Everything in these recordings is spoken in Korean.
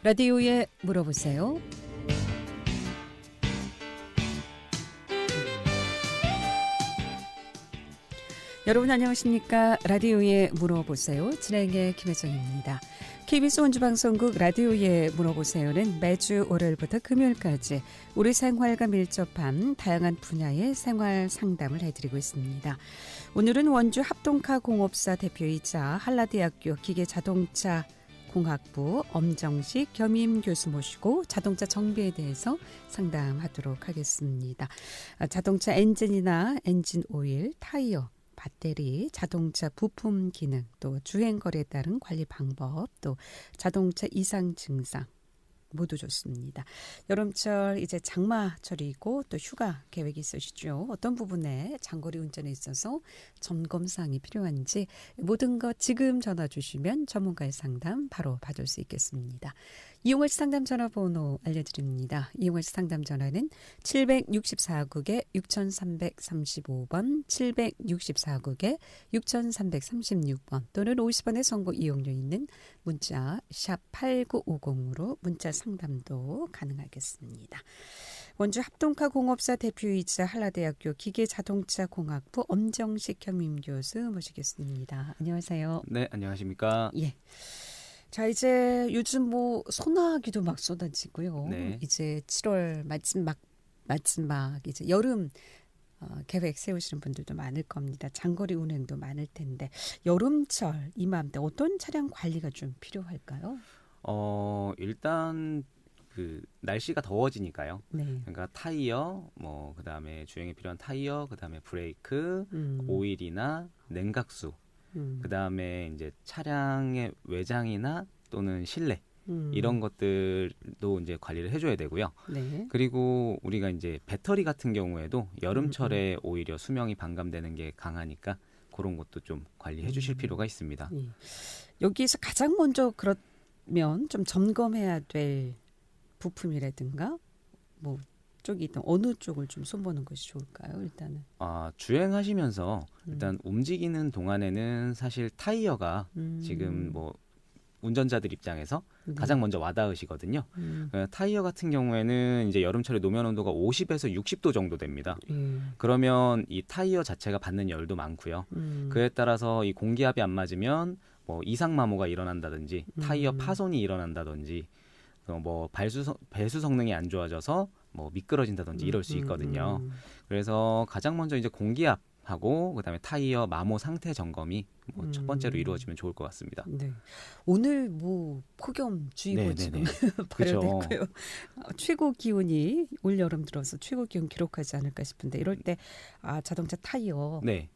라디오에 물어보세요. 여러분 안녕하십니까? 라디오에 물어보세요. 진행의 김혜정입니다. KBS 원주방송국 라디오에 물어보세요는 매주 월요일부터 금요일까지 우리 생활과 밀접한 다양한 분야의 생활 상담을 해드리고 있습니다. 오늘은 원주 합동카 공업사 대표이자 한라대학교 기계자동차 공학부 엄정식 겸임 교수 모시고 자동차 정비에 대해서 상담하도록 하겠습니다. 자동차 엔진이나 엔진 오일, 타이어, 배터리, 자동차 부품 기능, 또 주행 거리에 따른 관리 방법, 또 자동차 이상 증상 모두 좋습니다. 여름철 이제 장마철이고 또 휴가 계획이 있으시죠? 어떤 부분에 장거리 운전에 있어서 점검사항이 필요한지 모든 것 지금 전화 주시면 전문가의 상담 바로 받을 수 있겠습니다. 이용할 상담 전화번호 알려드립니다. 이용할 상담 전화는 764국에 6335번, 764국에 6336번 또는 50원의 정보 이용료 있는 문자 샵 8950으로 문자 상담도 가능하겠습니다. 원주 합동카 공업사 대표이자 한라대학교 기계자동차공학부 엄정식 겸임교수 모시겠습니다. 안녕하세요. 네, 안녕하십니까? 예. 자, 이제 요즘 뭐 소나기도 막 쏟아지고요. 네. 이제 7월 마지막 이제 여름 계획 세우시는 분들도 많을 겁니다. 장거리 운행도 많을 텐데 여름철 이맘때 어떤 차량 관리가 좀 필요할까요? 일단 그 날씨가 더워지니까요. 네. 그러니까 타이어, 뭐 그다음에 주행에 필요한 타이어, 그다음에 브레이크, 오일이나 냉각수, 그다음에 이제 차량의 외장이나 또는 실내 이런 것들도 이제 관리를 해줘야 되고요. 네. 그리고 우리가 이제 배터리 같은 경우에도 여름철에 오히려 수명이 반감되는 게 강하니까 그런 것도 좀 관리해 주실 필요가 있습니다. 예. 여기서 가장 먼저 그러면 좀 점검해야 될 부품이라든가 뭐 쪽이 있던 어느 쪽을 좀 손보는 것이 좋을까요? 일단은. 주행하시면서 일단 움직이는 동안에는 사실 타이어가 지금 뭐 운전자들 입장에서 가장 먼저 와닿으시거든요. 타이어 같은 경우에는 이제 여름철에 노면 온도가 50에서 60도 정도 됩니다. 그러면 이 타이어 자체가 받는 열도 많고요. 그에 따라서 이 공기압이 안 맞으면 뭐 이상마모가 일어난다든지 타이어 파손이 일어난다든지 뭐 배수 성능이 안 좋아져서 뭐 미끄러진다든지 이럴 수 있거든요. 그래서 가장 먼저 이제 공기압하고 그다음에 타이어 마모 상태 점검이 뭐 첫 번째로 이루어지면 좋을 것 같습니다. 네. 오늘 뭐 폭염주의보 지금 발효됐고요. 최고 기온이 올 여름 들어서 최고 기온 기록하지 않을까 싶은데 이럴 때 자동차 타이어 네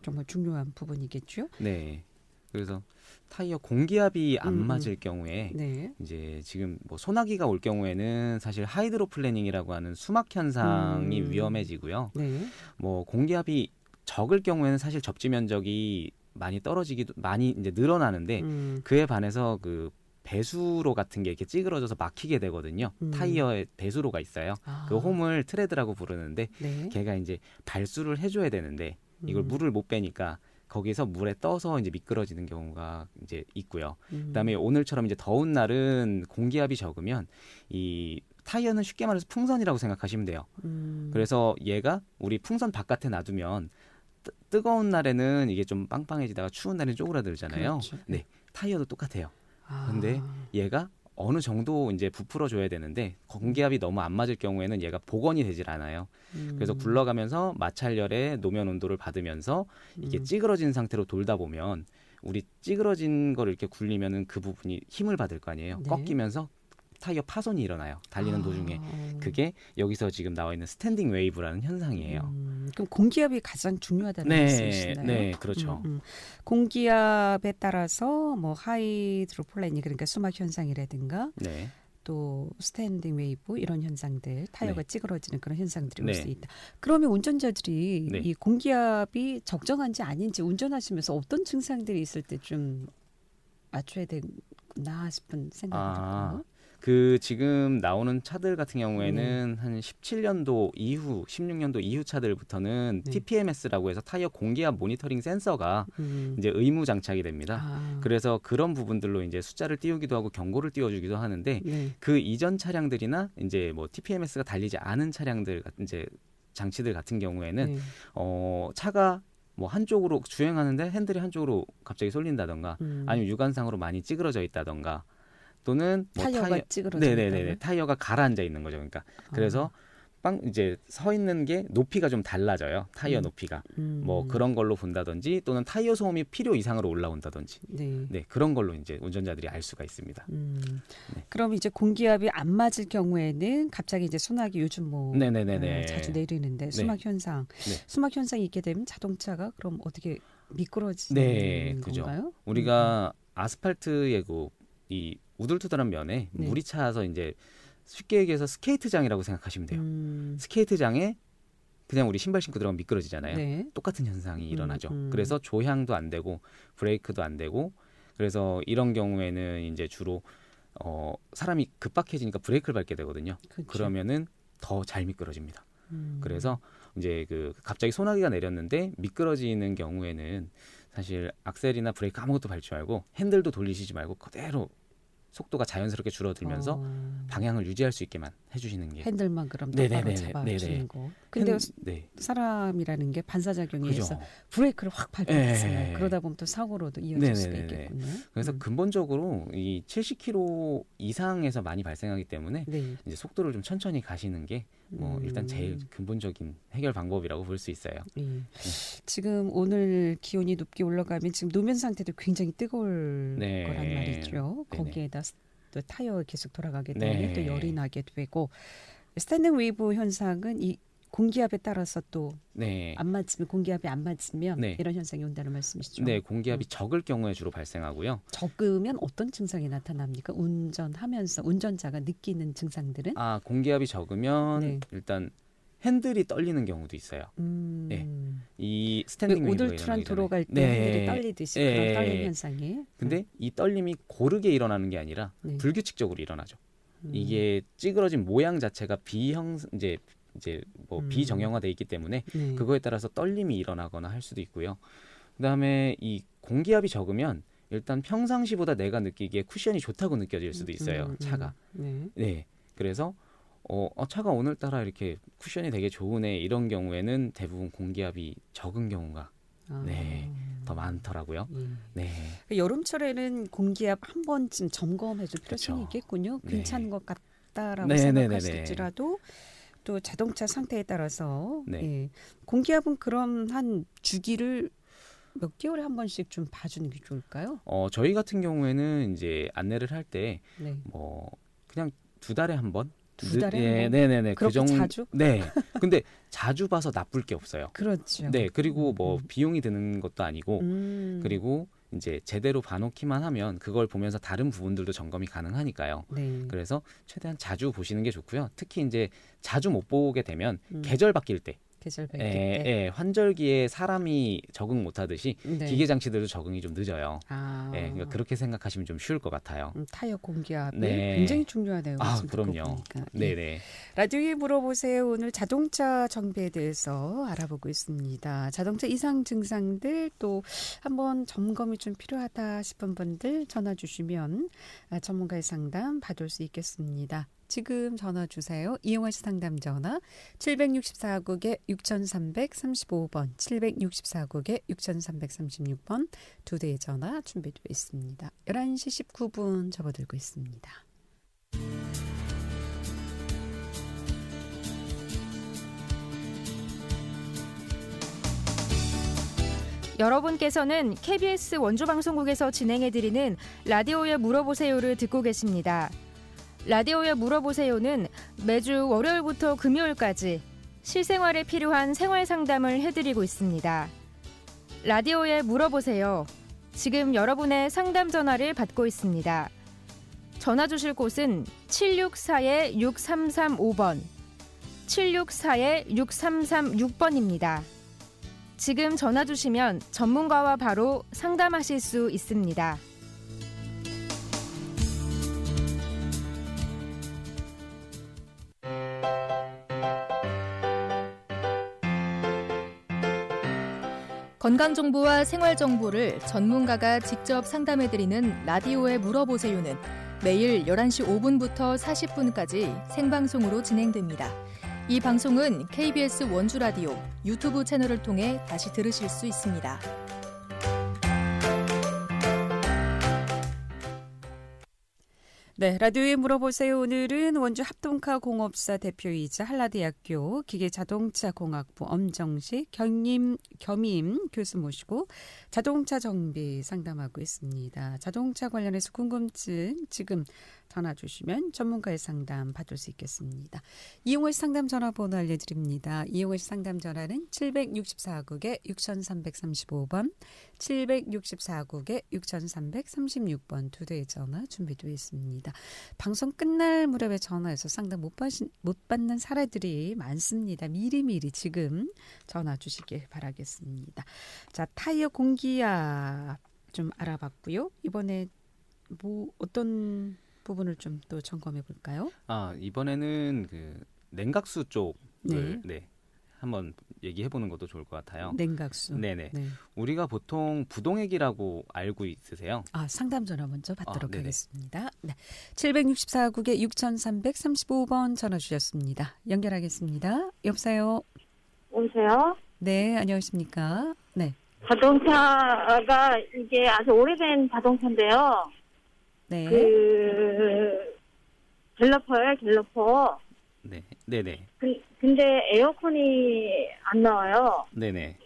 정말 중요한 부분이겠죠. 네. 그래서 타이어 공기압이 안 맞을 경우에 이제 지금 뭐 소나기가 올 경우에는 사실 하이드로 플래닝이라고 하는 수막 현상이 위험해지고요. 뭐 공기압이 적을 경우에는 사실 접지 면적이 많이 이제 늘어나는데 그에 반해서 그 배수로 같은 게 이렇게 찌그러져서 막히게 되거든요. 타이어에 배수로가 있어요. 그 홈을 트레드라고 부르는데 걔가 이제 발수를 해줘야 되는데 이걸 물을 못 빼니까 거기서 물에 떠서 이제 미끄러지는 경우가 이제 있고요. 그다음에 오늘처럼 이제 더운 날은 공기압이 적으면 이 타이어는 쉽게 말해서 풍선이라고 생각하시면 돼요. 그래서 얘가 우리 풍선 바깥에 놔두면 뜨거운 날에는 이게 좀 빵빵해지다가 추운 날에는 쪼그라들잖아요. 그렇죠. 네, 타이어도 똑같아요. 근데 얘가 어느 정도 이제 부풀어 줘야 되는데 공기압이 너무 안 맞을 경우에는 얘가 복원이 되질 않아요. 그래서 굴러가면서 마찰열에 노면 온도를 받으면서 이게 찌그러진 상태로 돌다 보면 우리 찌그러진 거를 이렇게 굴리면은 그 부분이 힘을 받을 거 아니에요. 꺾이면서 타이어 파손이 일어나요. 달리는 도중에. 그게 여기서 지금 나와 있는 스탠딩 웨이브라는 현상이에요. 그럼 공기압이 가장 중요하다는 말씀이시나요? 네, 그렇죠. 공기압에 따라서 뭐 하이드로플래닝 그러니까 수막 현상이라든가 또 스탠딩 웨이브 이런 현상들 타이어가 찌그러지는 그런 현상들이 올 수 있다. 그러면 운전자들이 이 공기압이 적정한지 아닌지 운전하시면서 어떤 증상들이 있을 때 좀 맞춰야 되나 싶은 생각이 들어요. 그 지금 나오는 차들 같은 경우에는 한 17년도 이후, 16년도 이후 차들부터는 TPMS라고 해서 타이어 공기압 모니터링 센서가 이제 의무 장착이 됩니다. 그래서 그런 부분들로 이제 숫자를 띄우기도 하고 경고를 띄워주기도 하는데 그 이전 차량들이나 이제 뭐 TPMS가 달리지 않은 차량들 이제 장치들 같은 경우에는 차가 뭐 한쪽으로 주행하는데 핸들이 한쪽으로 갑자기 쏠린다던가 아니면 유관상으로 많이 찌그러져 있다던가 또는 뭐 타이어가 찌그러져 있다면 타이어가 가라앉아 있는 거죠. 그러니까 그래서 이제 서 있는 게 높이가 좀 달라져요. 타이어 높이가 뭐 그런 걸로 본다든지 또는 타이어 소음이 필요 이상으로 올라온다든지 네, 그런 걸로 이제 운전자들이 알 수가 있습니다. 그럼 이제 공기압이 안 맞을 경우에는 갑자기 이제 소나기 요즘 뭐 자주 내리는데 수막 현상, 수막 현상이 있게 되면 자동차가 그럼 어떻게 미끄러지는 건가요? 우리가 아스팔트에 이 우둘투둘한 면에 물이 차서 이제 쉽게 얘기해서 스케이트장이라고 생각하시면 돼요. 스케이트장에 그냥 우리 신발 신고 들어가면 미끄러지잖아요. 똑같은 현상이 일어나죠. 그래서 조향도 안 되고 브레이크도 안 되고 그래서 이런 경우에는 이제 주로 사람이 급박해지니까 브레이크를 밟게 되거든요. 그렇죠. 그러면은 더 잘 미끄러집니다. 그래서 이제 그 갑자기 소나기가 내렸는데 미끄러지는 경우에는 사실 악셀이나 브레이크 아무것도 밟지 말고 핸들도 돌리시지 말고 그대로 속도가 자연스럽게 줄어들면서 방향을 유지할 수 있게만 해주시는 게 핸들만 그럼 똑바로 잡아주는 거. 근데 사람이라는 게 반사작용이 해서 브레이크를 확 밟겠어요. 그러다 보면 또 사고로도 이어질 수가 있겠군요. 그래서 근본적으로 이 70km 이상에서 많이 발생하기 때문에 이제 속도를 좀 천천히 가시는 게 뭐 일단 제일 근본적인 해결 방법이라고 볼 수 있어요. 지금 오늘 기온이 높게 올라가면 지금 노면 상태도 굉장히 뜨거울 거란 말이죠. 거기에다 또 타이어 계속 돌아가게 되면 또 열이 나게 되고 스탠딩 웨이브 현상은 이 공기압에 따라서 또 안 맞으면 공기압이 안 맞으면 이런 현상이 온다는 말씀이시죠? 네, 공기압이 적을 경우에 주로 발생하고요. 적으면 어떤 증상이 나타납니까? 운전하면서 운전자가 느끼는 증상들은? 공기압이 적으면 일단 핸들이 떨리는 경우도 있어요. 이 스탠딩 웨이브가 오돌투란 도로 갈 때 핸들이 떨리듯이 그런 떨림 현상이. 근데 이 떨림이 고르게 일어나는 게 아니라 불규칙적으로 일어나죠. 이게 찌그러진 모양 자체가 이제 뭐 비정형화돼 있기 때문에 그거에 따라서 떨림이 일어나거나 할 수도 있고요. 그다음에 이 공기압이 적으면 일단 평상시보다 내가 느끼기에 쿠션이 좋다고 느껴질 수도 있어요. 차가. 그래서 차가 오늘따라 이렇게 쿠션이 되게 좋으네 이런 경우에는 대부분 공기압이 적은 경우가 더 많더라고요. 여름철에는 공기압 한 번쯤 점검해줄 필요성이 있겠군요. 괜찮은 것 같다라고 생각하실지라도 또 자동차 상태에 따라서 공기압은 그럼 한 주기를 몇 개월에 한 번씩 좀 봐주는 게 좋을까요? 저희 같은 경우에는 이제 안내를 할 때 뭐 그냥 2달에 한 번. 2달에 한 번? 네네네. 그렇게 자주? 네. 근데 자주 봐서 나쁠 게 없어요. 그렇죠. 네. 그리고 뭐 비용이 드는 것도 아니고 그리고 이제 제대로 봐놓기만 하면 그걸 보면서 다른 부분들도 점검이 가능하니까요. 그래서 최대한 자주 보시는 게 좋고요. 특히 이제 자주 못 보게 되면 계절 바뀔 때 환절기에 사람이 적응 못하듯이 기계 장치들도 적응이 좀 늦어요. 그러니까 그렇게 생각하시면 좀 쉬울 것 같아요. 타이어 공기압이 굉장히 중요하네요. 그럼요. 네네. 라디오에 물어보세요. 오늘 자동차 정비에 대해서 알아보고 있습니다. 자동차 이상 증상들 또 한번 점검이 좀 필요하다 싶은 분들 전화 주시면 전문가의 상담 받을 수 있겠습니다. 지금 전화 주세요. 이용하시 상담 전화 764국에 6335번 764국에 6336번 2대의 전화 준비되어 있습니다. 11시 19분 접어들고 있습니다. 여러분께서는 KBS 원주방송국에서 진행해드리는 라디오에 물어보세요를 듣고 계십니다. 라디오에 물어보세요는 매주 월요일부터 금요일까지 실생활에 필요한 생활 상담을 해드리고 있습니다. 라디오에 물어보세요. 지금 여러분의 상담 전화를 받고 있습니다. 전화 주실 곳은 764-6335번, 764-6336번입니다. 지금 전화 주시면 전문가와 바로 상담하실 수 있습니다. 건강정보와 생활정보를 전문가가 직접 상담해드리는 라디오에 물어보세요는 매일 11시 5분부터 40분까지 생방송으로 진행됩니다. 이 방송은 KBS 원주라디오 유튜브 채널을 통해 다시 들으실 수 있습니다. 네, 라디오에 물어보세요. 오늘은 원주 합동카 공업사 대표이자 한라대학교 기계자동차공학부 엄정식 겸임 교수 모시고 자동차 정비 상담하고 있습니다. 자동차 관련해서 궁금증 지금 전화 주시면 전문가의 상담 받을 수 있겠습니다. 이용호 씨 상담 전화번호 알려드립니다. 이용호 씨 상담 전화는 764국에 6335번, 764국에 6336번 두 대의 전화 준비되어 있습니다. 방송 끝날 무렵에 전화해서 상담 못 받는 사례들이 많습니다. 미리미리 지금 전화 주시길 바라겠습니다. 자, 타이어 공기압 좀 알아봤고요. 이번에 뭐 어떤 부분을 좀 또 점검해 볼까요? 이번에는 그 냉각수 쪽을 한번 얘기해 보는 것도 좋을 것 같아요. 냉각수. 네네. 네. 우리가 보통 부동액이라고 알고 있으세요? 상담 전화 먼저 받도록 하겠습니다. 네. 764국에 6335번 전화 주셨습니다. 연결하겠습니다. 여보세요? 오세요? 네, 안녕하십니까? 네. 자동차가 이게 아주 오래된 자동차인데요. 네. 갤러퍼예요. 네, 네네. 근데 에어컨이 안 나와요. 네네.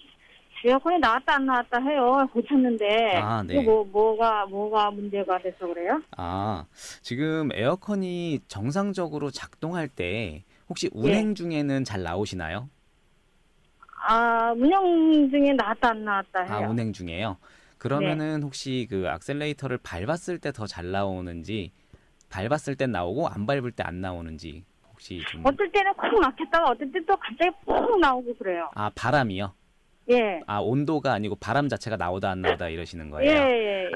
에어컨이 나왔다 안 나왔다 해요. 고쳤는데. 네. 뭐가 문제가 돼서 그래요? 지금 에어컨이 정상적으로 작동할 때 혹시 운행 중에는 잘 나오시나요? 운영 중에 나왔다 안 나왔다 해요. 운행 중에요? 그러면은 혹시 그 악셀레이터를 밟았을 때 더 잘 나오는지, 밟았을 땐 나오고 안 밟을 때 안 나오는지 혹시 좀. 어떨 때는 콕 막혔다가 어떨 때 또 갑자기 푹 나오고 그래요. 바람이요? 예. 온도가 아니고 바람 자체가 나오다 안 나오다 이러시는 거예요? 예.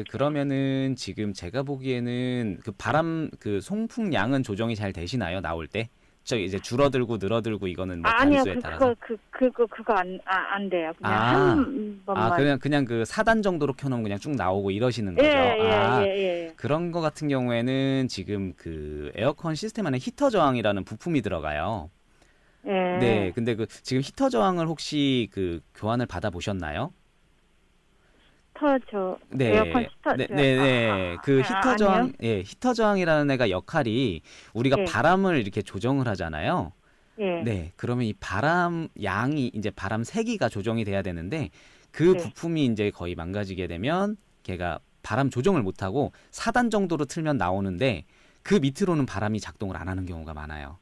그러면은 지금 제가 보기에는 그 바람 그 송풍량은 조정이 잘 되시나요? 나올 때? 이제 줄어들고 늘어들고 이거는 뭐 단수에 따라서. 그거 안 돼요. 그냥 한 번만. 그냥 그 4단 정도로 켜놓으면 그냥 쭉 나오고 이러시는 거죠. 예. 그런 거 같은 경우에는 지금 그 에어컨 시스템 안에 히터 저항이라는 부품이 들어가요. 예. 네, 근데 그 지금 히터 저항을 혹시 그 교환을 받아 보셨나요? 에어컨 히터. 네. 그 히터 저항, 히터 저항이라는 애가 역할이 우리가 바람을 이렇게 조정을 하잖아요. 네, 그러면 이 바람 양이 이제 바람 세기가 조정이 돼야 되는데 그 부품이 이제 거의 망가지게 되면 걔가 바람 조정을 못 하고 4단 정도로 틀면 나오는데 그 밑으로는 바람이 작동을 안 하는 경우가 많아요.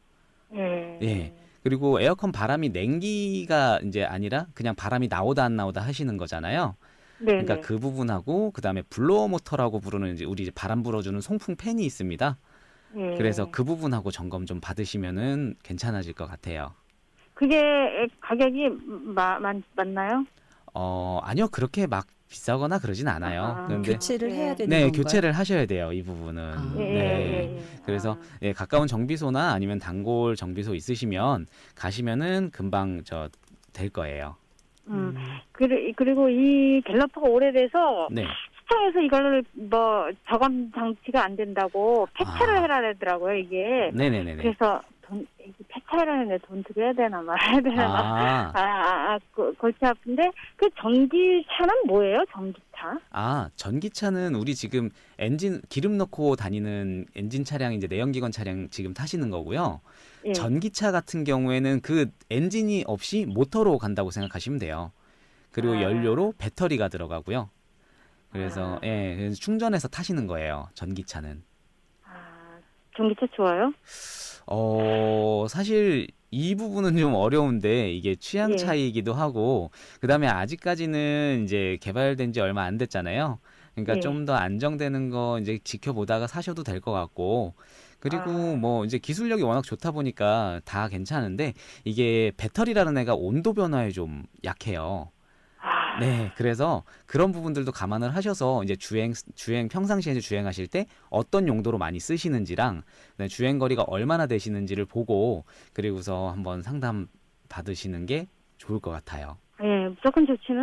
예. 그리고 에어컨 바람이 냉기가 이제 아니라 그냥 바람이 나오다 안 나오다 하시는 거잖아요. 그러니까 그 부분하고 그다음에 블로어 모터라고 부르는 우리 이제 바람 불어주는 송풍 팬이 있습니다. 그래서 그 부분하고 점검 좀 받으시면은 괜찮아질 것 같아요. 그게 가격이 맞나요? 아니요, 그렇게 막 비싸거나 그러진 않아요. 그런데 교체를 해야 되는 건가요? 네, 교체를 하셔야 돼요, 이 부분은. 그래서 가까운 정비소나 아니면 단골 정비소 있으시면 가시면은 금방 될 거예요. 그리고 이 갤러퍼가 오래돼서 시청에서 이걸 저감 장치가 안 된다고 폐차를 해라 되더라고요, 이게. 네네네. 그래서 폐차라는데 돈 드려야 되나 말아야 되나 골치 아픈데 그 전기차는 뭐예요? 전기차? 전기차는 우리 지금 기름 넣고 다니는 엔진 차량, 이제 내연기관 차량 지금 타시는 거고요. 전기차 같은 경우에는 그 엔진이 없이 모터로 간다고 생각하시면 돼요. 그리고 연료로 배터리가 들어가고요. 그래서 그래서 충전해서 타시는 거예요, 전기차는. 전기차 좋아요? 사실 이 부분은 좀 어려운데 이게 취향 차이이기도 하고, 그다음에 아직까지는 이제 개발된 지 얼마 안 됐잖아요. 그러니까 좀 더 안정되는 거 이제 지켜보다가 사셔도 될 것 같고, 그리고 뭐 이제 기술력이 워낙 좋다 보니까 다 괜찮은데 이게 배터리라는 애가 온도 변화에 좀 약해요. 네, 그래서 그런 부분들도 감안을 하셔서 이제 평상시에 주행하실 때 어떤 용도로 많이 쓰시는지랑 주행 거리가 얼마나 되시는지를 보고 그리고서 한번 상담 받으시는 게 좋을 것 같아요. 예, 무조건 좋지는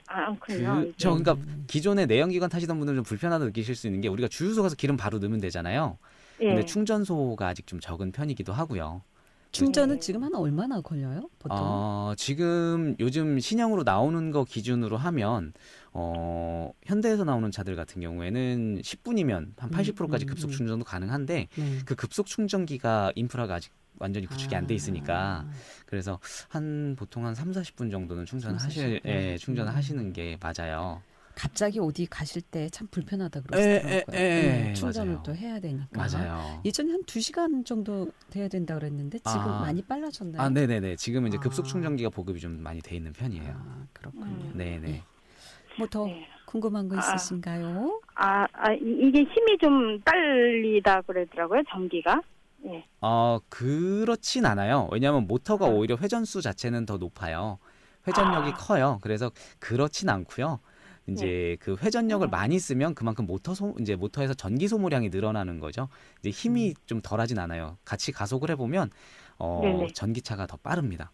않군요. 그러니까 기존에 내연기관 타시던 분들은 좀 불편하다 느끼실 수 있는 게 우리가 주유소 가서 기름 바로 넣으면 되잖아요. 근데 충전소가 아직 좀 적은 편이기도 하고요. 충전은 지금 한 얼마나 걸려요? 보통? 지금 요즘 신형으로 나오는 거 기준으로 하면 현대에서 나오는 차들 같은 경우에는 10분이면 한 80%까지 급속 충전도 가능한데 그 급속 충전기가 인프라가 아직 완전히 구축이 안 돼 있으니까 그래서 보통 한 3-40분 정도는 충전을 하시는 게 맞아요. 갑자기 어디 가실 때 참 불편하다 그러시더라고요. 충전을 맞아요. 또 해야 되니까. 맞아요. 예전에 한 2시간 정도 돼야 된다 그랬는데 지금 많이 빨라졌나요? 네네네. 지금은 이제 급속 충전기가 보급이 좀 많이 돼 있는 편이에요. 그렇군요. 네네. 뭐 더 궁금한 거 있으신가요? 이게 힘이 좀 딸리다 그러더라고요, 전기가. 예. 그렇진 않아요. 왜냐하면 모터가 오히려 회전수 자체는 더 높아요. 회전력이 커요. 그래서 그렇진 않고요. 이제 그 회전력을 많이 쓰면 그만큼 모터에서 전기 소모량이 늘어나는 거죠. 이제 힘이 좀 덜하진 않아요. 같이 가속을 해보면 전기차가 더 빠릅니다.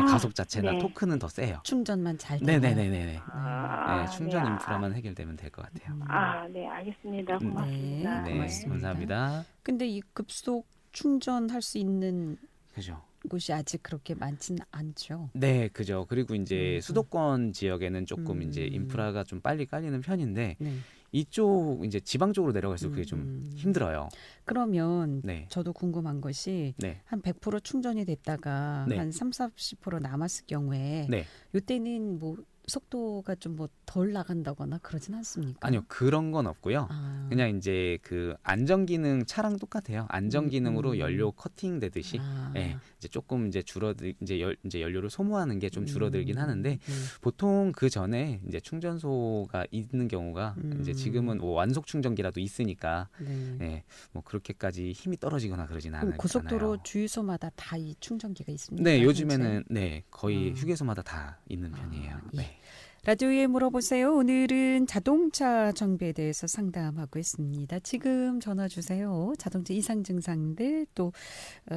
가속 자체나 토크는 더 세요. 충전만 잘 되면. 네네네네. 충전 인프라만 해결되면 될 것 같아요. 네, 알겠습니다. 고맙습니다. 고맙습니다. 감사합니다. 근데 이 급속 충전할 수 있는 그죠. 곳이 아직 그렇게 많지는 않죠. 네, 그죠. 그리고 이제 수도권 지역에는 조금 이제 인프라가 좀 빨리 깔리는 편인데 이쪽 이제 지방 쪽으로 내려갈수록 그게 좀 힘들어요. 그러면 저도 궁금한 것이 한 100% 충전이 됐다가 한 30-40% 남았을 경우에 이때는 뭐 속도가 좀 뭐 덜 나간다거나 그러진 않습니까? 아니요, 그런 건 없고요. 그냥 이제 그 안전 기능 차랑 똑같아요. 안전 기능으로 연료 커팅 되듯이 이제 조금 이제 이제 연료를 소모하는 게 좀 줄어들긴 하는데 보통 그 전에 이제 충전소가 있는 경우가 이제 지금은 뭐 완속 충전기라도 있으니까 뭐 그렇게까지 힘이 떨어지거나 그러진 않아요. 고속도로 주유소마다 다 이 충전기가 있습니다. 네, 요즘에는 거의 휴게소마다 다 있는 편이에요. 라디오에 물어보세요. 오늘은 자동차 정비에 대해서 상담하고 있습니다. 지금 전화 주세요. 자동차 이상 증상들 또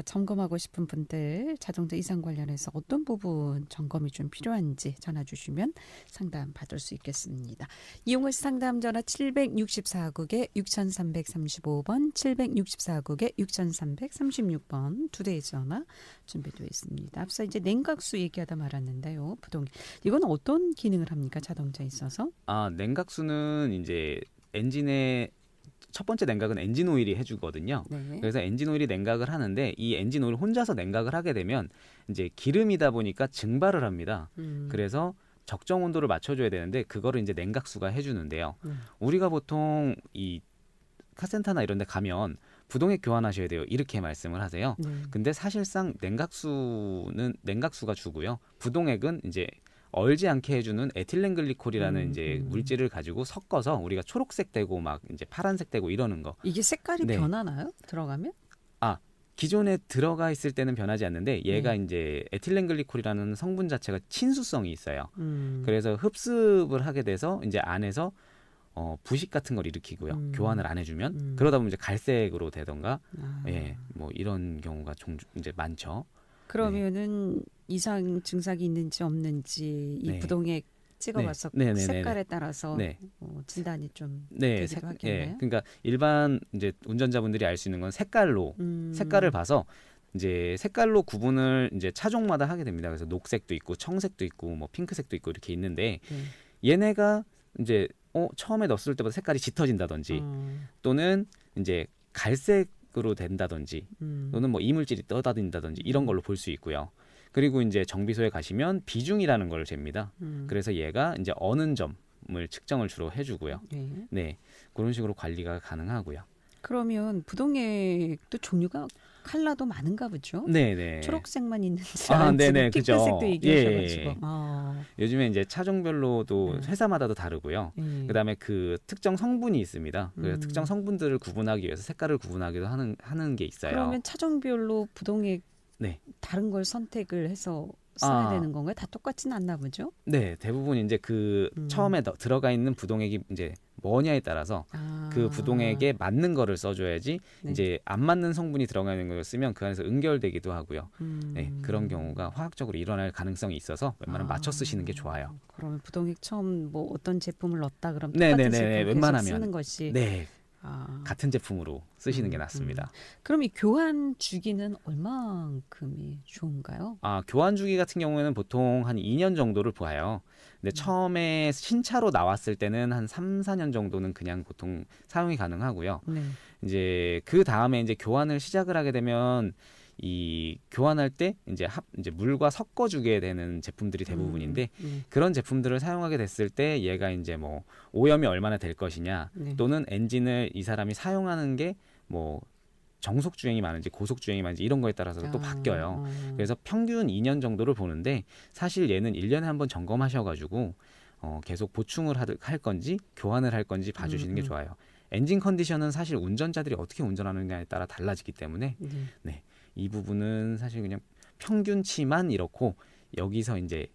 점검하고 싶은 분들 자동차 이상 관련해서 어떤 부분 점검이 좀 필요한지 전화 주시면 상담 받을 수 있겠습니다. 이용할 상담 전화 764국에 6335번 764국에 6336번 두 대의 전화 준비되어 있습니다. 앞서 이제 냉각수 얘기하다 말았는데요. 이건 어떤 기능을 합니까? 자동차에 있어서? 냉각수는 이제 엔진의 첫 번째 냉각은 엔진 오일이 해주거든요. 그래서 엔진 오일이 냉각을 하는데 이 엔진 오일 혼자서 냉각을 하게 되면 이제 기름이다 보니까 증발을 합니다. 그래서 적정 온도를 맞춰줘야 되는데 그거를 이제 냉각수가 해주는데요. 우리가 보통 이 카센터나 이런 데 가면 부동액 교환하셔야 돼요. 이렇게 말씀을 하세요. 근데 사실상 냉각수가 주고요. 부동액은 이제 얼지 않게 해주는 에틸렌글리콜이라는 이제 물질을 가지고 섞어서 우리가 초록색 되고 막 이제 파란색 되고 이러는 거. 이게 색깔이 변하나요? 들어가면? 기존에 들어가 있을 때는 변하지 않는데 얘가 이제 에틸렌글리콜이라는 성분 자체가 친수성이 있어요. 그래서 흡습을 하게 돼서 이제 안에서 부식 같은 걸 일으키고요. 교환을 안 해주면 그러다 보면 이제 갈색으로 되던가 뭐 이런 경우가 이제 많죠. 그러면은 이상 증상이 있는지 없는지 이 부동액 찍어봐서 색깔에 따라서 진단이 좀 되기도 하겠네요. 그러니까 일반 이제 운전자분들이 알 수 있는 건 색깔을 봐서 이제 색깔로 구분을 이제 차종마다 하게 됩니다. 그래서 녹색도 있고 청색도 있고 뭐 핑크색도 있고 이렇게 있는데 얘네가 이제 처음에 넣었을 때보다 색깔이 짙어진다든지 또는 이제 갈색으로 된다든지 또는 뭐 이물질이 떠다닌다든지 이런 걸로 볼 수 있고요. 그리고 이제 정비소에 가시면 비중이라는 걸 잽니다. 그래서 얘가 이제 어는 점을 측정을 주로 해주고요. 그런 식으로 관리가 가능하고요. 그러면 부동액도 종류가 컬러도 많은가 보죠? 초록색만 있는지 핑크색도 얘기하셔가지고. 요즘에 이제 차종별로도 회사마다도 다르고요. 그다음에 그 특정 성분이 있습니다. 그래서 특정 성분들을 구분하기 위해서 색깔을 구분하기도 하는 게 있어요. 그러면 차종별로 부동액 다른 걸 선택을 해서 써야 되는 건가요? 다 똑같지는 않나 보죠? 네, 대부분 이제 그 처음에 들어가 있는 부동액이 이제 뭐냐에 따라서 그 부동액에 맞는 거를 써줘야지 네. 이제 안 맞는 성분이 들어가 있는 걸 쓰면 그 안에서 응결되기도 하고요. 네, 그런 경우가 화학적으로 일어날 가능성이 있어서 웬만하면 맞춰 쓰시는 게 좋아요. 그러면 부동액 처음 뭐 어떤 제품을 넣었다 그러면 똑같은 제품 웬만하면 쓰는 것이 네. 같은 제품으로 쓰시는 게 낫습니다. 그럼 이 교환 주기는 얼마큼이 좋은가요? 교환 주기 같은 경우에는 보통 한 2년 정도를 봐요. 근데 처음에 신차로 나왔을 때는 한 3, 4년 정도는 그냥 보통 사용이 가능하고요. 네. 이제 그 다음에 이제 교환을 시작을 하게 되면 이 교환할 때 이제 물과 섞어주게 되는 제품들이 대부분인데 그런 제품들을 사용하게 됐을 때 얘가 이제 뭐 오염이 얼마나 될 것이냐 네. 또는 엔진을 이 사람이 사용하는 게 뭐 정속 주행이 많은지 고속 주행이 많은지 이런 거에 따라서 또 바뀌어요. 그래서 평균 2년 정도를 보는데 사실 얘는 1년에 한번 점검하셔가지고 계속 보충을 할 건지 교환을 할 건지 봐주시는 게 좋아요. 엔진 컨디션은 사실 운전자들이 어떻게 운전하느냐에 따라 달라지기 때문에 네. 이 부분은 사실 그냥 평균치만 이렇고 여기서 이제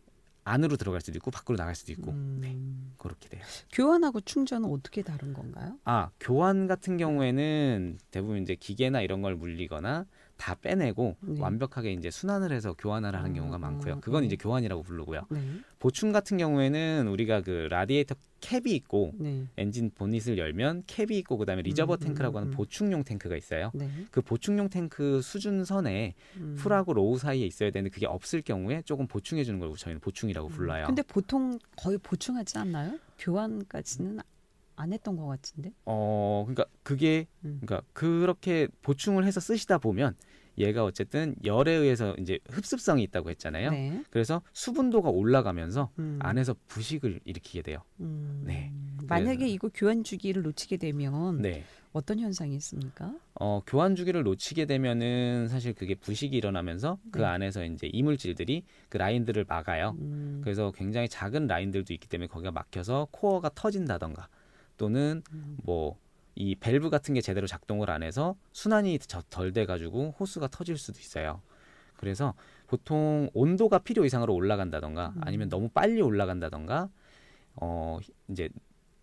안으로 들어갈 수도 있고 밖으로 나갈 수도 있고 네, 그렇게 돼요. 교환하고 충전은 어떻게 다른 건가요? 교환 같은 경우에는 대부분 이제 기계나 이런 걸 물리거나 다 빼내고 네. 완벽하게 이제 순환을 해서 교환을 하는 경우가 많고요. 그건 이제 교환이라고 부르고요. 네. 보충 같은 경우에는 우리가 그 라디에이터 캡이 있고 네. 엔진 보닛을 열면 캡이 있고 그다음에 리저버 탱크라고 하는 보충용 탱크가 있어요. 네. 그 보충용 탱크 수준선에 풀하고 로우 사이에 있어야 되는데 그게 없을 경우에 조금 보충해 주는 걸 저희는 보충이라고 불러요. 근데 보통 거의 보충하지 않나요? 교환까지는 안 했던 것 같은데. 그러니까 그게 그러니까 그렇게 보충을 해서 쓰시다 보면 얘가 어쨌든 열에 의해서 이제 흡습성이 있다고 했잖아요. 네. 그래서 수분도가 올라가면서 안에서 부식을 일으키게 돼요. 네. 만약에 이거 교환 주기를 놓치게 되면 네. 어떤 현상이 있습니까? 교환 주기를 놓치게 되면은 사실 그게 부식이 일어나면서 그 안에서 이제 이물질들이 그 라인들을 막아요. 그래서 굉장히 작은 라인들도 있기 때문에 거기가 막혀서 코어가 터진다던가 또는 뭐 이 밸브 같은 게 제대로 작동을 안 해서 순환이 덜 돼가지고 호스가 터질 수도 있어요. 그래서 보통 온도가 필요 이상으로 올라간다던가 아니면 너무 빨리 올라간다던가 이제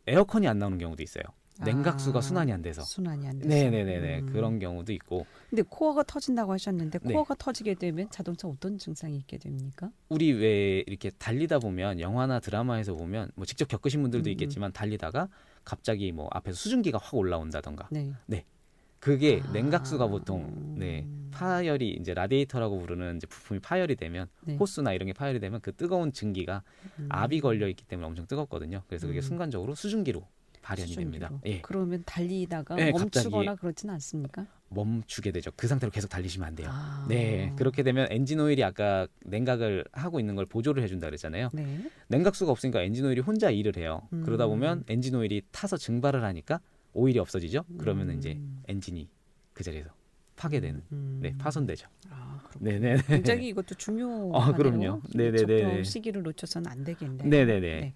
에어컨이 안 나오는 경우도 있어요. 냉각수가 순환이 안 돼서. 네네네네. 그런 경우도 있고. 근데 코어가 터진다고 하셨는데 코어가 터지게 되면 자동차 어떤 증상이 있게 됩니까? 우리 왜 이렇게 달리다 보면 영화나 드라마에서 보면 뭐 직접 겪으신 분들도 있겠지만 달리다가 갑자기 뭐 앞에서 수증기가 확 올라온다던가. 네. 그게 냉각수가 보통 파열이 이제 라디에이터라고 부르는 이제 부품이 파열이 되면 호스나 이런 게 파열이 되면 그 뜨거운 증기가 압이 걸려 있기 때문에 엄청 뜨겁거든요. 그래서 그게 순간적으로 수증기로 발현이 됩니다. 예. 그러면 달리다가 멈추거나 그렇지는 않습니까? 멈추게 되죠. 그 상태로 계속 달리시면 안 돼요. 네, 그렇게 되면 엔진 오일이 아까 냉각을 하고 있는 걸 보조를 해준다 그랬잖아요. 네. 냉각수가 없으니까 엔진 오일이 혼자 일을 해요. 그러다 보면 엔진 오일이 타서 증발을 하니까 오일이 없어지죠. 그러면 이제 엔진이 그 자리에서 파괴되는, 파손되죠. 네네. 굉장히 이것도 중요하네요. 그럼요. 네네네. 시기를 놓쳐서는 안 되겠네요. 네네네. 네.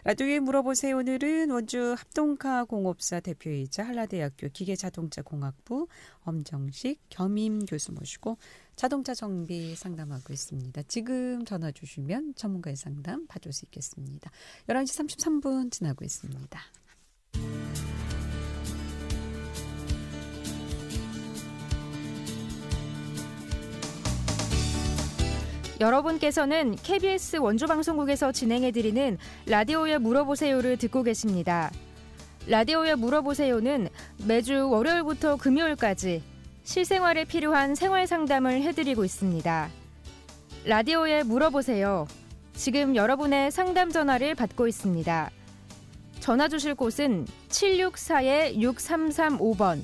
라디오에 물어보세요. 오늘은 원주 합동카 공업사 대표이자 한라대학교 기계자동차공학부 엄정식 겸임 교수 모시고 자동차 정비 상담하고 있습니다. 지금 전화 주시면 전문가의 상담 받을 수 있겠습니다. 11시 33분 지나고 있습니다. 여러분께서는 KBS 원주방송국에서 진행해드리는 라디오에 물어보세요를 듣고 계십니다. 라디오에 물어보세요는 매주 월요일부터 금요일까지 실생활에 필요한 생활 상담을 해드리고 있습니다. 라디오에 물어보세요. 지금 여러분의 상담 전화를 받고 있습니다. 전화 주실 곳은 764-6335번,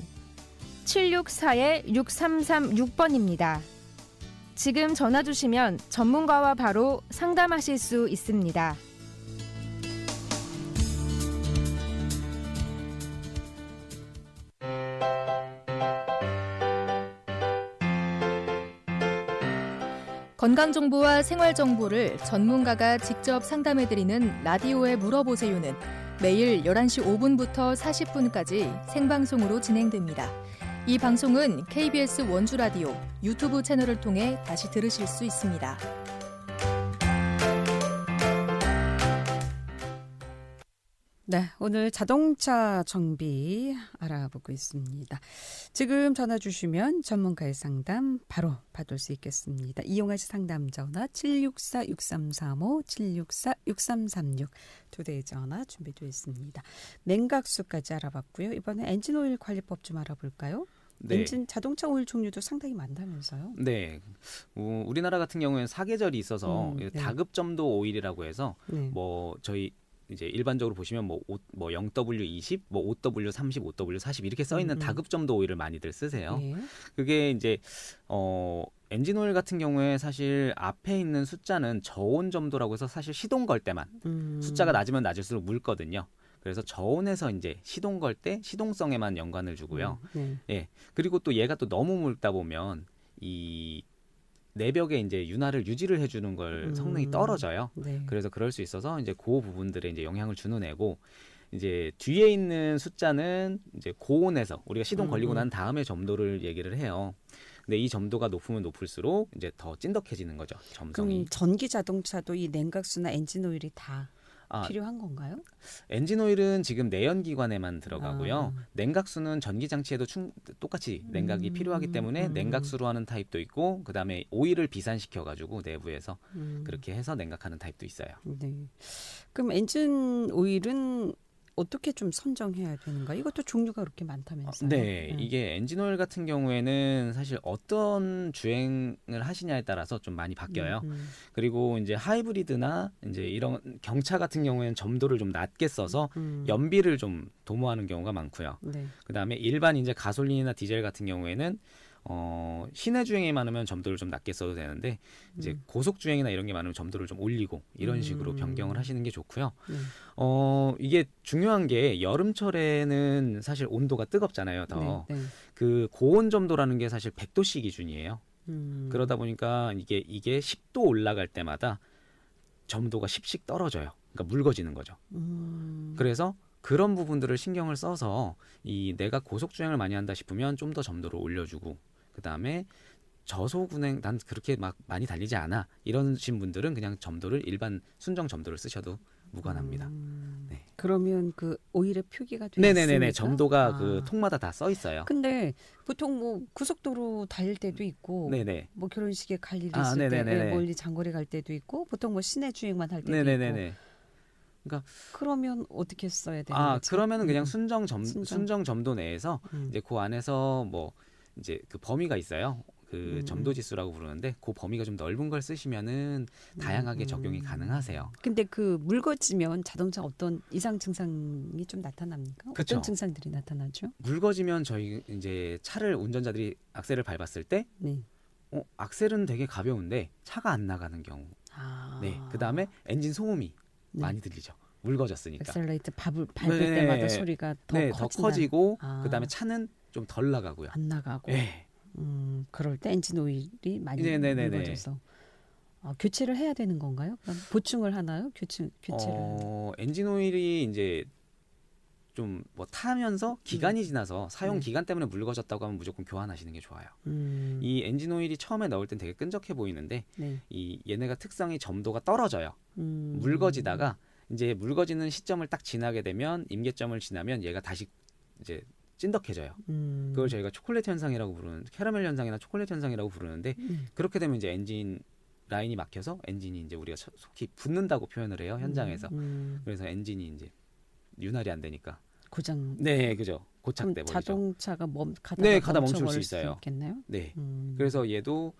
764-6336번입니다. 지금 전화 주시면 전문가와 바로 상담하실 수 있습니다. 건강정보와 생활정보를 전문가가 직접 상담해드리는 라디오에 물어보세요는 매일 11시 5분부터 40분까지 생방송으로 진행됩니다. 이 방송은 KBS 원주라디오 유튜브 채널을 통해 다시 들으실 수 있습니다. 네, 오늘 자동차 정비 알아보고 있습니다. 지금 전화 주시면 전문가의 상담 바로 받을 수 있겠습니다. 이용하실 상담 전화 764-6335, 764-6336 두 대의 전화 준비되어 있습니다. 냉각수까지 알아봤고요. 이번에 엔진오일 관리법 좀 알아볼까요? 네. 엔진 자동차 오일 종류도 상당히 많다면서요? 네, 우리나라 같은 경우에는 사계절이 있어서 네. 다급점도 오일이라고 해서 뭐 저희 이제 일반적으로 보시면 뭐 0W20, 뭐 5W30, 5W40 이렇게 써 있는 다급점도 오일을 많이들 쓰세요. 그게 이제 엔진 오일 같은 경우에 사실 앞에 있는 숫자는 저온점도라고 해서 사실 시동 걸 때만 숫자가 낮으면 낮을수록 묽거든요. 그래서 저온에서 이제 시동 걸 때 시동성에만 연관을 주고요. 예. 그리고 또 얘가 또 너무 묽다 보면 이 내벽에 이제 윤활을 유지를 해주는 걸 성능이 떨어져요. 네. 그래서 그럴 수 있어서 이제 그 부분들에 이제 영향을 주는 애고, 이제 뒤에 있는 숫자는 이제 고온에서 우리가 시동 걸리고 난 다음에 점도를 얘기를 해요. 근데 이 점도가 높으면 높을수록 이제 더 찐덕해지는 거죠. 점성이. 그럼 전기 자동차도 이 냉각수나 엔진 오일이 다 필요한 건가요? 엔진 오일은 지금 내연기관에만 들어가고요. 냉각수는 전기 장치에도 똑같이 냉각이 필요하기 때문에 냉각수로 하는 타입도 있고, 그다음에 오일을 비산시켜가지고 내부에서 그렇게 해서 냉각하는 타입도 있어요. 네. 그럼 엔진 오일은 어떻게 좀 선정해야 되는가? 이것도 종류가 그렇게 많다면서요? 네, 이게 엔진 오일 같은 경우에는 사실 어떤 주행을 하시냐에 따라서 좀 많이 바뀌어요. 그리고 이제 하이브리드나 이제 이런 경차 같은 경우에는 점도를 좀 낮게 써서 연비를 좀 도모하는 경우가 많고요. 네. 그다음에 일반 이제 가솔린이나 디젤 같은 경우에는 시내 주행이 많으면 점도를 좀 낮게 써도 되는데 이제 고속 주행이나 이런 게 많으면 점도를 좀 올리고 이런 식으로 변경을 하시는 게 좋고요. 이게 중요한 게 여름철에는 사실 온도가 뜨겁잖아요. 더. 그 고온 점도라는 게 사실 100도씨 기준이에요. 그러다 보니까 이게 10도 올라갈 때마다 점도가 10씩 떨어져요. 그러니까 묽어지는 거죠. 그래서 그런 부분들을 신경을 써서 내가 고속 주행을 많이 한다 싶으면 좀 더 점도를 올려주고, 그 다음에 저속 운행 난 그렇게 막 많이 달리지 않아 이러신 분들은 그냥 점도를 일반 순정 점도를 쓰셔도 무관합니다. 네. 그러면 그 오일의 표기가 되어 있습니까? 네네네. 점도가 그 통마다 다 써 있어요. 근데 보통 뭐 고속도로 달릴 때도 있고, 뭐 결혼식에 갈 일이 있을 때, 멀리 장거리 갈 때도 있고, 보통 뭐 시내 주행만 할 때도 있고. 그러니까 그러면 어떻게 써야 되는 거죠? 그러면은 그냥 순정 점도 내에서 이제 그 안에서 뭐 이제 그 범위가 있어요. 그 점도 지수라고 부르는데 그 범위가 좀 넓은 걸 쓰시면은 다양하게 적용이 가능하세요. 근데 그 묽어지면 자동차 어떤 이상 증상이 좀 나타납니까? 그쵸? 어떤 증상들이 나타나죠? 묽어지면 저희 이제 차를 운전자들이 악셀을 밟았을 때 악셀은 되게 가벼운데 차가 안 나가는 경우. 네. 그다음에 엔진 소음이 많이 들리죠. 묽어졌으니까. 엑셀레이터 밟을 때마다 소리가 더 커지고 그다음에 차는 좀 덜 나가고요. 안 나가고. 네. 그럴 때 엔진 오일이 많이 묽어져서 교체를 해야 되는 건가요? 그럼 보충을 하나요? 교체를? 엔진 오일이 이제 좀 뭐 타면서 기간이 지나서 사용 기간 때문에 묽어졌다고 하면 무조건 교환하시는 게 좋아요. 이 엔진 오일이 처음에 넣을 땐 되게 끈적해 보이는데 얘네가 특성이 점도가 떨어져요. 묽어지다가 이제 묽어지는 시점을 딱 지나게 되면 임계점을 지나면 얘가 다시 이제 찐덕해져요. 그걸 저희가 초콜릿 현상이라고 부르는, 캐러멜 현상이나 초콜릿 현상이라고 부르는데 그렇게 되면 이제 엔진 라인이 막혀서 엔진이 이제 우리가 속히 붙는다고 표현을 해요, 현장에서. 그래서 엔진이 이제 윤활이 안 되니까 고장. 네, 그죠. 고착돼 버리죠. 자동차가 가다 멈출 수 있어요. 있겠나요? 네. 그래서 얘도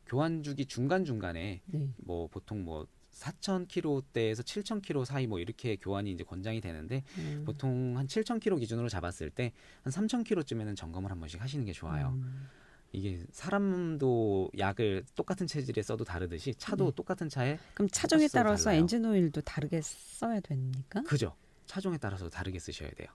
교환 주기 중간 중간에 뭐 보통 뭐 4,000km대에서 7,000km 사이 뭐 이렇게 교환이 이제 권장이 되는데 보통 한 7,000km 기준으로 잡았을 때 한 3,000km쯤에는 점검을 한 번씩 하시는 게 좋아요. 이게 사람도 약을 똑같은 체질에 써도 다르듯이 차도 똑같은 차에 그럼 차종에 따라서 달라요. 엔진 오일도 다르게 써야 됩니까? 그죠. 차종에 따라서도 다르게 쓰셔야 돼요.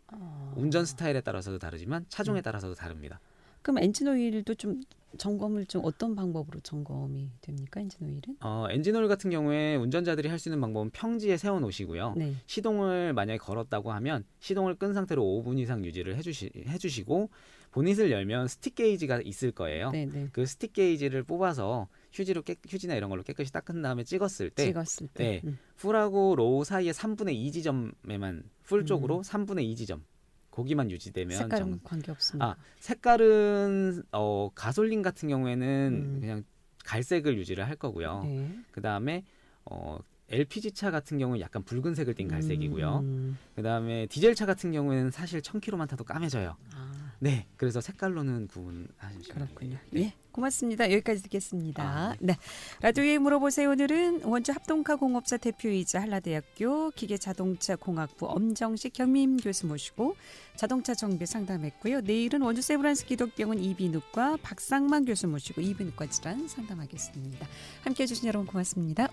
운전 스타일에 따라서도 다르지만 차종에 따라서도 다릅니다. 그럼 엔진 오일도 좀 점검을 좀 어떤 방법으로 점검이 됩니까? 엔진 오일은? 엔진 오일 같은 경우에 운전자들이 할 수 있는 방법은 평지에 세워 놓으시고요. 시동을 만약에 걸었다고 하면 시동을 끈 상태로 5분 이상 유지를 해주시고 보닛을 열면 스틱 게이지가 있을 거예요. 그 스틱 게이지를 뽑아서 휴지나 이런 걸로 깨끗이 닦은 다음에 찍었을 때 네, 풀하고 로우 사이에 3분의 2 지점에만 풀 쪽으로 3분의 2 지점 거기만 유지되면 색깔은 관계없습니다. 색깔은 가솔린 같은 경우에는 그냥 갈색을 유지를 할 거고요. 네. 그다음에 LPG차 같은 경우는 약간 붉은색을 띤 갈색이고요. 그다음에 디젤차 같은 경우에는 사실 1000km만 타도 까매져요. 네, 그래서 색깔로는 구분하시면 그렇군요. 네. 예, 고맙습니다. 여기까지 듣겠습니다. 네, 라디오에 물어보세요. 오늘은 원주 합동화공업사 대표이자 한라대학교 기계자동차공학부 엄정식 겸임 교수 모시고 자동차 정비 상담했고요. 내일은 원주 세브란스 기독병원 이비인후과 박상만 교수 모시고 이비인후과 질환 상담하겠습니다. 함께해 주신 여러분 고맙습니다.